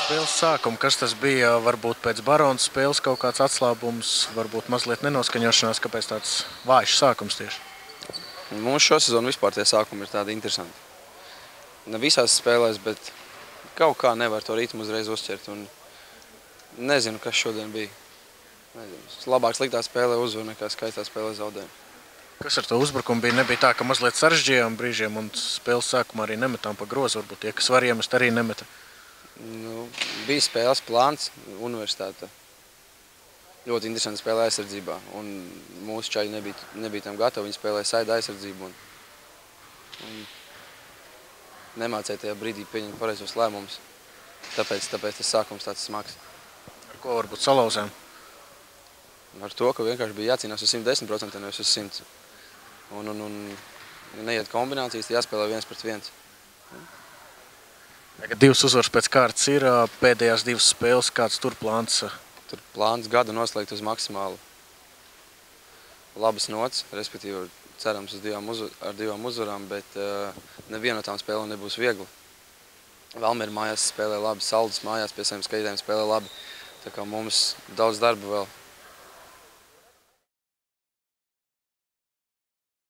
Spēles sākumu, kas tas bija, varbūt pēc Baronas spēles kaut kāds atslābums, varbūt mazliet nenoskaņošanās, kāpēc tāds vājš sākums tieši? Mums šosezonu vispār tie sākumi ir tādi interesanti. Ne visās spēlēs, bet kaut kā nevar to ritmu uzreiz uzķert. Un nezinu, kas šodien bija. Nezinu. Labāk sliktā spēlē uzvar nekā skaistā spēlē zaudē. Kas ar to uzbrukumu bija? Nebija tā, ka mazliet sarežģījām brīžiem un spēles sākumā arī nemetām pa grozu. Varbūt tie, kas var iemest, arī nemeta. Nu, bija spēles plāns, universitāte. Ļoti interesanti spēlē aizsardzībā. Un mūsu čaļi nebija tam gatavi. Viņi spēlēja saida aizsardzību. Un nemācēja tajā brīdī pieņemt pareizos lēmumus. Tāpēc tas sākums tāds smags. Ar ko varbūt salauzēm? Ar to, ka vienkārši bija jācīnās uz 110%, nevis uz 100%. Un neiet kombinācijas, jāspēlē 1-1. Tagad 2 uzvaras pēc kārtas ir, pēdējās 2 spēles, kāds tur plāns? Tur plāns gadu noslēgt uz maksimāli labas nots, respektīvi cerams ar 2 uzvarām, bet neviena no tām spēlēm nebūs viegli. Valmiera mājās spēlē labi, Saldus mājās pie saviem skaitējiem spēlē labi, tā kā mums daudz darba vēl.